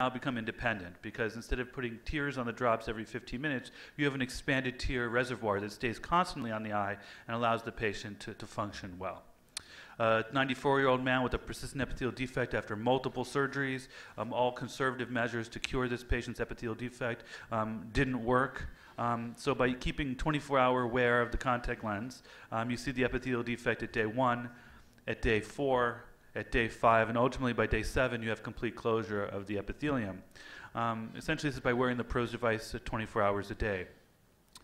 now become independent, because instead of putting tears on the drops every 15 minutes, you have an expanded tear reservoir that stays constantly on the eye and allows the patient to function well. A 94-year-old man with a persistent epithelial defect after multiple surgeries, all conservative measures to cure this patient's epithelial defect didn't work. So by keeping 24-hour wear of the contact lens, you see the epithelial defect at day 1, at day 4, at day 5, and ultimately by day 7 you have complete closure of the epithelium. Essentially this is by wearing the PROS device 24 hours a day.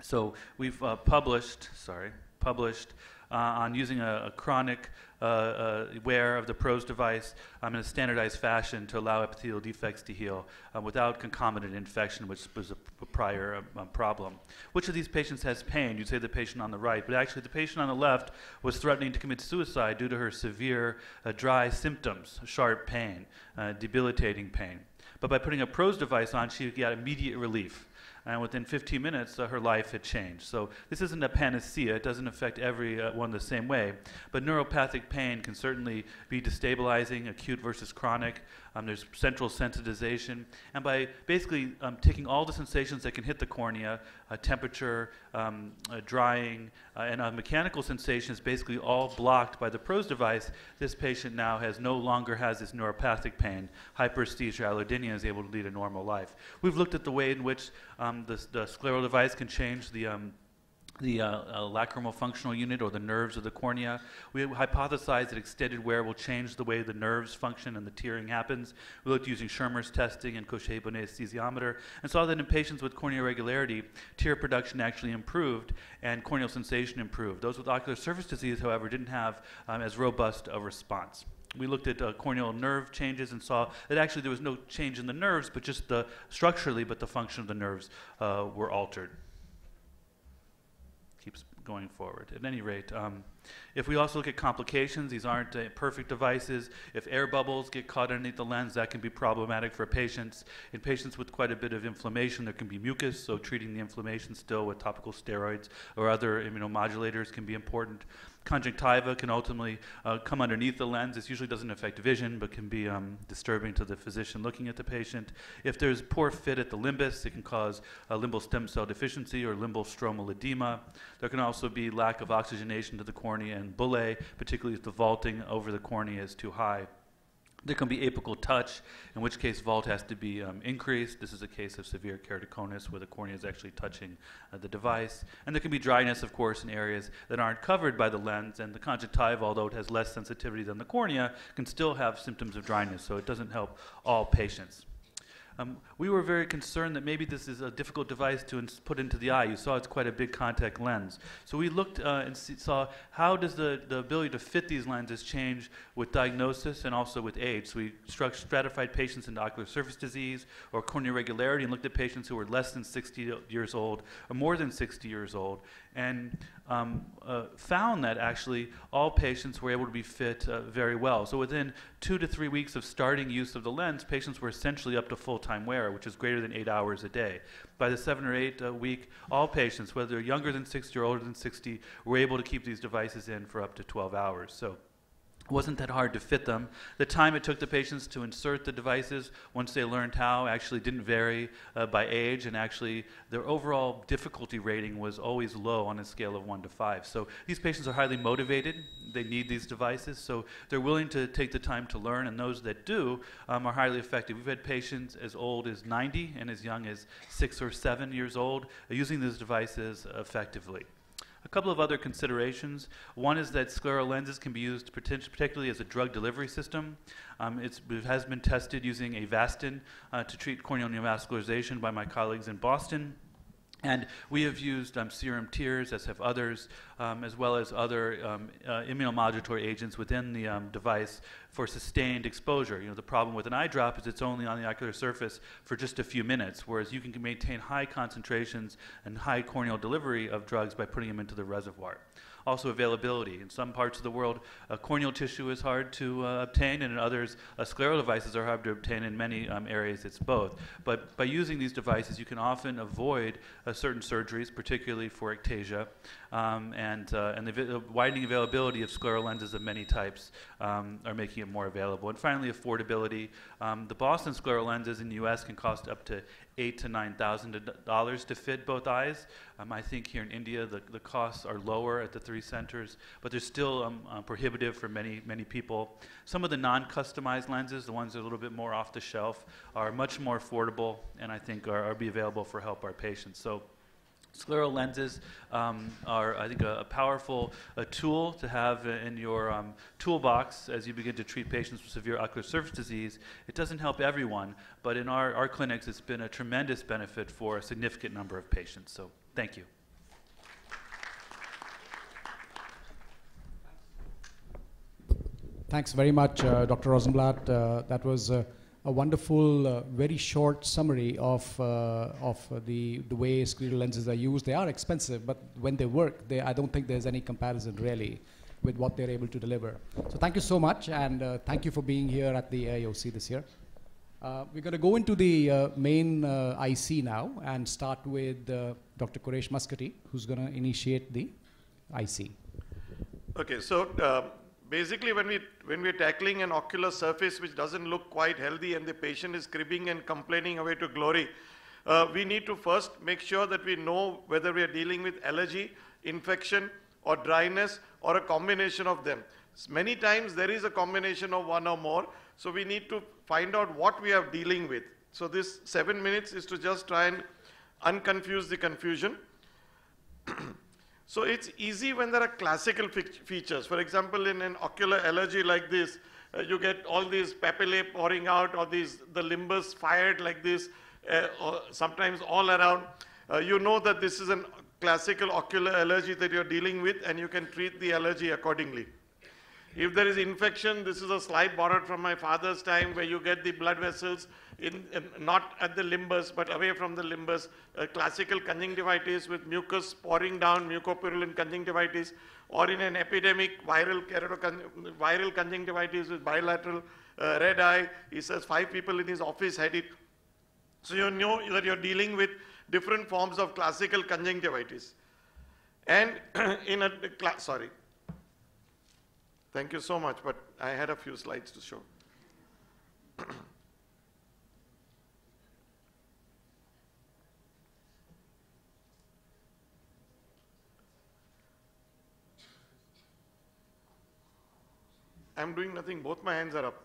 So we've published on using a chronic wear of the PROS device in a standardized fashion to allow epithelial defects to heal without concomitant infection, which was a prior problem. Which of these patients has pain? You'd say the patient on the right, but actually the patient on the left was threatening to commit suicide due to her severe dry symptoms, sharp pain, debilitating pain. But by putting a PROS device on, she got immediate relief. And within 15 minutes, her life had changed. So this isn't a panacea. It doesn't affect everyone the same way. But neuropathic pain can certainly be destabilizing, acute versus chronic. There's central sensitization. And by basically taking all the sensations that can hit the cornea, temperature, drying, and mechanical sensations basically all blocked by the PROS device, this patient now no longer has this neuropathic pain. Hyperesthesia, allodynia is able to lead a normal life. We've looked at the way in which the scleral device can change the lacrimal functional unit, or the nerves of the cornea. We hypothesized that extended wear will change the way the nerves function and the tearing happens. We looked using Schirmer's testing and Cochet-Bonnet anesthesiometer and saw that in patients with corneal irregularity, tear production actually improved and corneal sensation improved. Those with ocular surface disease, however, didn't have as robust a response. We looked at corneal nerve changes and saw that actually there was no change in the nerves, but just structurally, but the function of the nerves were altered. Keeps going forward. At any rate, if we also look at complications, these aren't perfect devices. If air bubbles get caught underneath the lens, that can be problematic for patients. In patients with quite a bit of inflammation, there can be mucus, so treating the inflammation still with topical steroids or other immunomodulators can be important. Conjunctiva can ultimately come underneath the lens. This usually doesn't affect vision, but can be disturbing to the physician looking at the patient. If there's poor fit at the limbus, it can cause limbal stem cell deficiency or limbal stromal edema. There can also be lack of oxygenation to the cornea and bullae, particularly if the vaulting over the cornea is too high. There can be apical touch, in which case vault has to be increased. This is a case of severe keratoconus where the cornea is actually touching the device. And there can be dryness, of course, in areas that aren't covered by the lens. And the conjunctiva, although it has less sensitivity than the cornea, can still have symptoms of dryness, so it doesn't help all patients. We were very concerned that maybe this is a difficult device to put into the eye. You saw it's quite a big contact lens. So we looked and saw how does the ability to fit these lenses change with diagnosis and also with age. So we stratified patients into ocular surface disease or corneal irregularity and looked at patients who were less than 60 years old or more than 60 years old, and found that actually all patients were able to be fit very well. So within 2 to 3 weeks of starting use of the lens, patients were essentially up to full-time wear, which is greater than 8 hours a day. By the 7 or 8 week, all patients, whether they're younger than 60 or older than 60, were able to keep these devices in for up to 12 hours. So it wasn't that hard to fit them. The time it took the patients to insert the devices, once they learned how, actually didn't vary by age, and actually their overall difficulty rating was always low on a scale of 1 to 5. So these patients are highly motivated. They need these devices, so they're willing to take the time to learn, and those that do are highly effective. We've had patients as old as 90 and as young as 6 or 7 years old using these devices effectively. A couple of other considerations. One is that scleral lenses can be used particularly as a drug delivery system. It has been tested using Avastin to treat corneal neovascularization by my colleagues in Boston. And we have used serum tears, as have others, as well as other immunomodulatory agents within the device for sustained exposure. You know, the problem with an eye drop is it's only on the ocular surface for just a few minutes, whereas you can maintain high concentrations and high corneal delivery of drugs by putting them into the reservoir. also availability. In some parts of the world, corneal tissue is hard to obtain, and in others, scleral devices are hard to obtain. In many areas, it's both. But by using these devices, you can often avoid certain surgeries, particularly for ectasia, and the widening availability of scleral lenses of many types are making it more available. And finally, affordability. The Boston scleral lenses in the U.S. can cost up to $8,000 to $9,000 to fit both eyes. I think here in India, the costs are lower at the 3 centers, but they're still prohibitive for many people. Some of the non-customized lenses, the ones that are a little bit more off the shelf, are much more affordable, and I think are be available for help our patients. So scleral lenses are, I think, a powerful tool to have in your toolbox as you begin to treat patients with severe ocular surface disease. It doesn't help everyone, but in our clinics, it's been a tremendous benefit for a significant number of patients. So thank you. Thanks very much, Dr. Rosenblatt. That was a wonderful, very short summary of the way scleral lenses are used. They are expensive, but when they work, I don't think there's any comparison really with what they're able to deliver. So thank you so much, and thank you for being here at the AIOC this year. We're going to go into the main IC now and start with Dr. Quresh Maskati, who's going to initiate the IC. Okay, so basically when we're tackling an ocular surface which doesn't look quite healthy and the patient is cribbing and complaining away to glory, we need to first make sure that we know whether we are dealing with allergy, infection, or dryness, or a combination of them. Many times there is a combination of one or more, so we need to find out what we are dealing with. So this 7 minutes is to just try and unconfuse the confusion. So it's easy when there are classical features. For example, in an ocular allergy like this, you get all these papillae pouring out, or the limbus fired like this, or sometimes all around. You know that this is a classical ocular allergy that you're dealing with, and you can treat the allergy accordingly. If there is infection, this is a slide borrowed from my father's time, where you get the blood vessels not at the limbus but away from the limbus, classical conjunctivitis with mucus pouring down, mucopurulent conjunctivitis, or in an epidemic viral conjunctivitis with bilateral red eye. He says 5 people in his office had it. So you know that you're dealing with different forms of classical conjunctivitis. And in a sorry. Thank you so much, but I had a few slides to show. I'm doing nothing, both my hands are up.